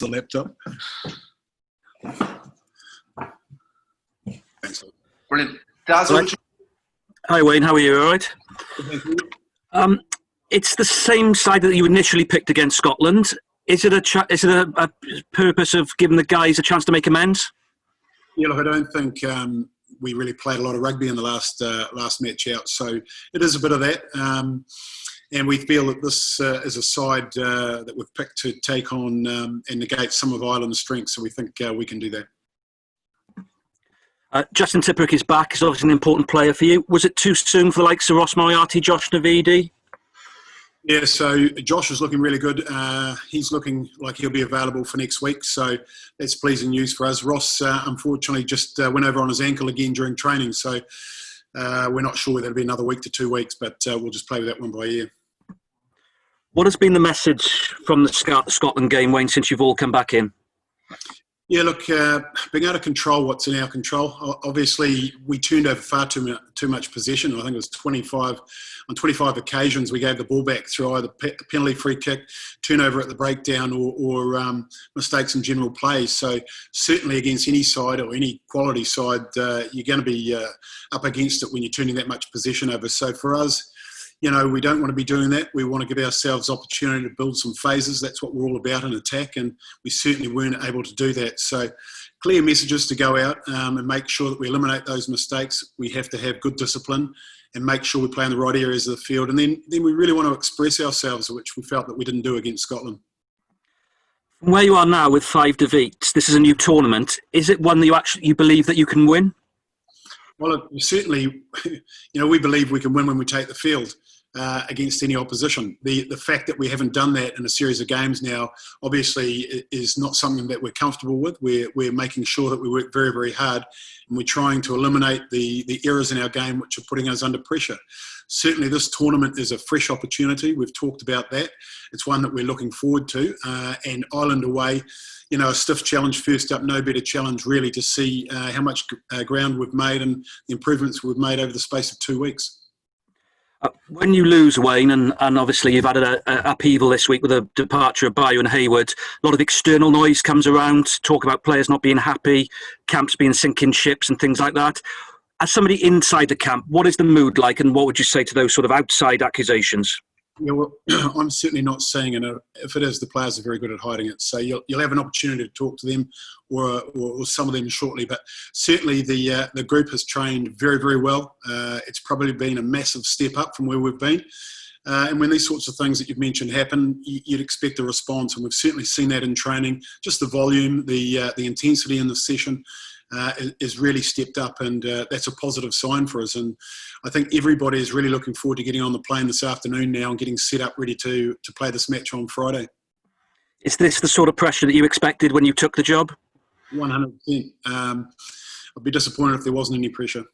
the laptop. Thanks. Brilliant. Dazzle. Hi Wayne, how are you? All right? Thank you. It's the same side that you initially picked against Scotland. Is it a purpose of giving the guys a chance to make amends? Yeah, look, I don't think we really played a lot of rugby in the last match out, so it is a bit of that. And we feel that this is a side that we've picked to take on and negate some of Ireland's strengths, so we think we can do that. Justin Tipuric is back. He's obviously an important player for you. Was it too soon for the likes of Ross Moriarty, Josh Navidi? Yeah, so Josh is looking really good. He's looking like he'll be available for next week, so that's pleasing news for us. Ross, unfortunately, just went over on his ankle again during training, so we're not sure whether it'll be another week to 2 weeks, but we'll just play with that one by ear. What has been the message from the Scotland game, Wayne, since you've all come back in? Yeah, look, being able to control what's in our control. Obviously, we turned over far too much possession. I think it was 25 occasions we gave the ball back through either penalty, free kick, turnover at the breakdown, or mistakes in general play. So certainly against any side or any quality side, you're going to be up against it when you're turning that much possession over. So for us, you know, we don't want to be doing that. We want to give ourselves opportunity to build some phases. That's what we're all about in attack, and we certainly weren't able to do that. So clear messages to go out and make sure that we eliminate those mistakes. We have to have good discipline and make sure we play in the right areas of the field. And then we really want to express ourselves, which we felt that we didn't do against Scotland. From where you are now with 5 defeats, this is a new tournament. Is it one that you believe that you can win? Well, certainly, you know, we believe we can win when we take the field against any opposition. The fact that we haven't done that in a series of games now, obviously, is not something that we're comfortable with. We're making sure that we work very, very hard, and we're trying to eliminate the errors in our game which are putting us under pressure. Certainly, this tournament is a fresh opportunity. We've talked about that. It's one that we're looking forward to. And Ireland away, you know, a stiff challenge first up, no better challenge really to see how much ground we've made and the improvements we've made over the space of 2 weeks. When you lose, Wayne, and obviously you've had an upheaval this week with the departure of Bayo and Hayward, a lot of external noise comes around, talk about players not being happy, camps being sinking ships and things like that. As somebody inside the camp, what is the mood like, and what would you say to those sort of outside accusations? Yeah, well, I'm certainly not saying it. If it is, the players are very good at hiding it. So you'll have an opportunity to talk to them or some of them shortly. But certainly the group has trained very, very well. It's probably been a massive step up from where we've been. And when these sorts of things that you've mentioned happen, you'd expect a response. And we've certainly seen that in training. Just the volume, the intensity in the session is really stepped up, and that's a positive sign for us. And I think everybody is really looking forward to getting on the plane this afternoon now and getting set up ready to play this match on Friday. Is this the sort of pressure that you expected when you took the job? 100%. I'd be disappointed if there wasn't any pressure.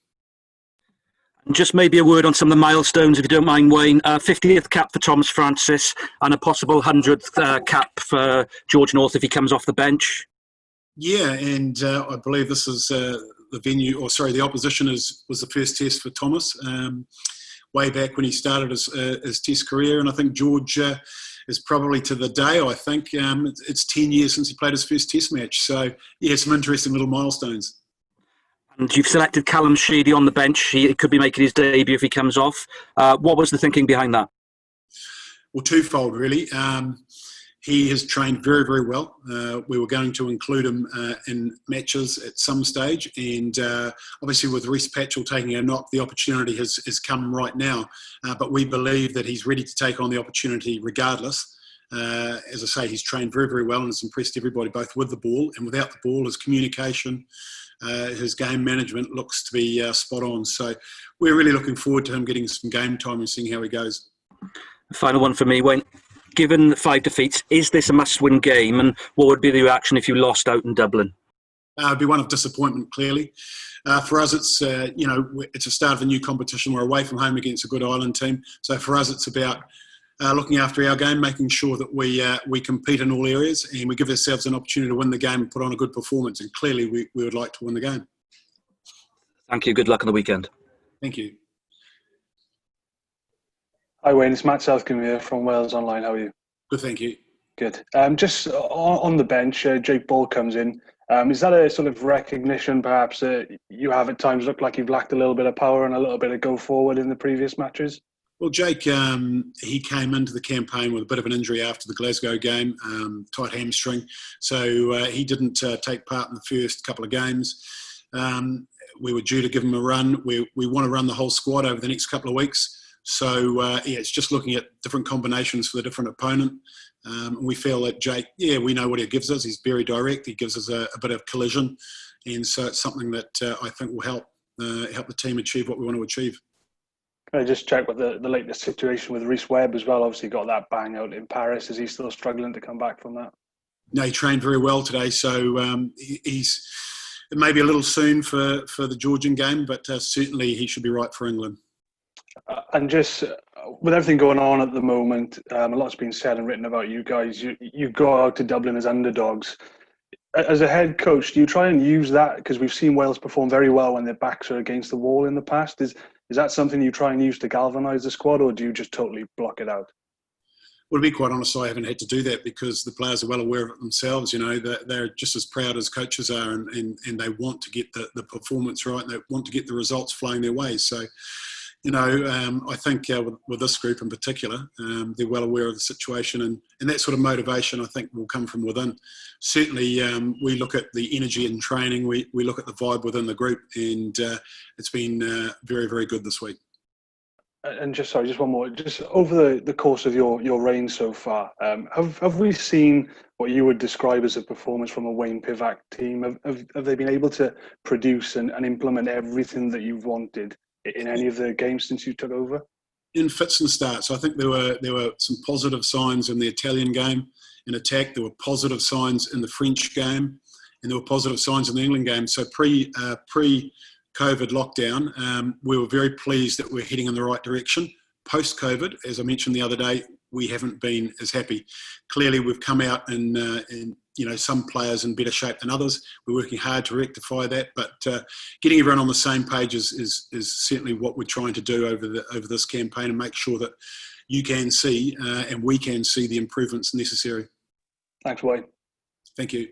And just maybe a word on some of the milestones, if you don't mind, Wayne. 50th cap for Thomas Francis and a possible 100th cap for George North if he comes off the bench. Yeah, and I believe this is the opposition was the first test for Thomas way back when he started his test career. And I think George is probably to the day, I think, it's 10 years since he played his first test match. So, yeah, some interesting little milestones. And you've selected Callum Sheedy on the bench. He could be making his debut if he comes off. What was the thinking behind that? Well, twofold, really. He has trained very, very well. We were going to include him in matches at some stage, and obviously with Reece Patchell taking a knock, the opportunity has come right now. But we believe that he's ready to take on the opportunity regardless. As I say, he's trained very, very well and has impressed everybody, both with the ball and without the ball. His communication, his game management looks to be spot on. So we're really looking forward to him getting some game time and seeing how he goes. Final one for me, Wayne. Given the 5 defeats, is this a must-win game? And what would be the reaction if you lost out in Dublin? It'd be one of disappointment, clearly. For us, it's it's a start of a new competition. We're away from home against a good Ireland team. So for us, it's about looking after our game, making sure that we compete in all areas, and we give ourselves an opportunity to win the game and put on a good performance. And clearly, we would like to win the game. Thank you. Good luck on the weekend. Thank you. Hi Wayne, it's Matt Southcombe here from Wales Online. How are you? Good, thank you. Good. Just on the bench, Jake Ball comes in. Is that a sort of recognition, perhaps, you have at times looked like you've lacked a little bit of power and a little bit of go forward in the previous matches? Well, Jake, he came into the campaign with a bit of an injury after the Glasgow game, tight hamstring. So he didn't take part in the first couple of games. We were due to give him a run. We want to run the whole squad over the next couple of weeks. So, it's just looking at different combinations for the different opponent. And we feel that Jake, we know what he gives us. He's very direct. He gives us a bit of collision. And so it's something that I think will help the team achieve what we want to achieve. Can I just check with the latest situation with Rhys Webb as well? Obviously got that bang out in Paris. Is he still struggling to come back from that? No, he trained very well today. So he's it may be a little soon for the Georgian game, but certainly he should be right for England. And just with everything going on at the moment, a lot's been said and written about you guys. You go out to Dublin as underdogs. As a head coach, do you try and use that? Because we've seen Wales perform very well when their backs are against the wall in the past. Is that something you try and use to galvanise the squad, or do you just totally block it out? Well, to be quite honest, I haven't had to do that because the players are well aware of it themselves. You know, they're just as proud as coaches are, and they want to get the performance right, and they want to get the results flowing their way. So, you know, I think with this group in particular, they're well aware of the situation, and that sort of motivation, I think, will come from within. Certainly, we look at the energy in training, we look at the vibe within the group, and it's been very, very good this week. And just one more. Just over the course of your reign so far, have we seen what you would describe as a performance from a Wayne Pivac team? Have they been able to produce and implement everything that you've wanted in any of the games since you took over? In fits and starts, I think there were some positive signs in the Italian game in attack. There were positive signs in the French game, and there were positive signs in the England game. So pre-COVID lockdown, we were very pleased that we're heading in the right direction. Post-COVID, as I mentioned the other day, we haven't been as happy. Clearly, we've come out in some players in better shape than others. We're working hard to rectify that, but getting everyone on the same page is certainly what we're trying to do over this campaign, and make sure that you can see and we can see the improvements necessary. Thanks, Wayne. Thank you.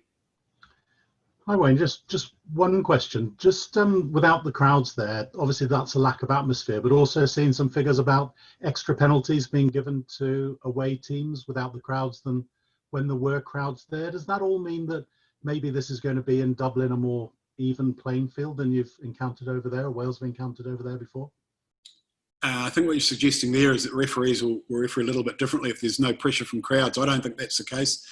Hi, Wayne. Just one question. Just without the crowds there, obviously that's a lack of atmosphere, but also seeing some figures about extra penalties being given to away teams without the crowds than when there were crowds there. Does that all mean that maybe this is going to be in Dublin a more even playing field than you've encountered over there, or Wales have encountered over there before? I think what you're suggesting there is that referees will referee a little bit differently if there's no pressure from crowds. I don't think that's the case.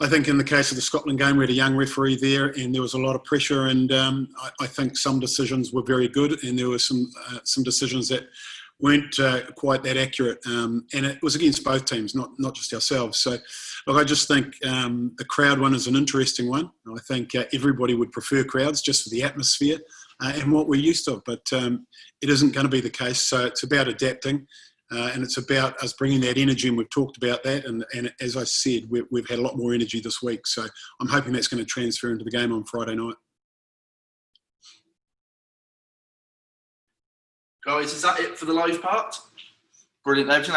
I think in the case of the Scotland game, we had a young referee there, and there was a lot of pressure, and I think some decisions were very good, and there were some decisions that weren't quite that accurate, and it was against both teams, not just ourselves. So, look, I just think the crowd one is an interesting one. I think everybody would prefer crowds just for the atmosphere and what we're used to, but it isn't going to be the case. So it's about adapting. And it's about us bringing that energy, and we've talked about that. And as I said, we've had a lot more energy this week. So I'm hoping that's going to transfer into the game on Friday night. Guys, is that it for the live part? Brilliant. Everything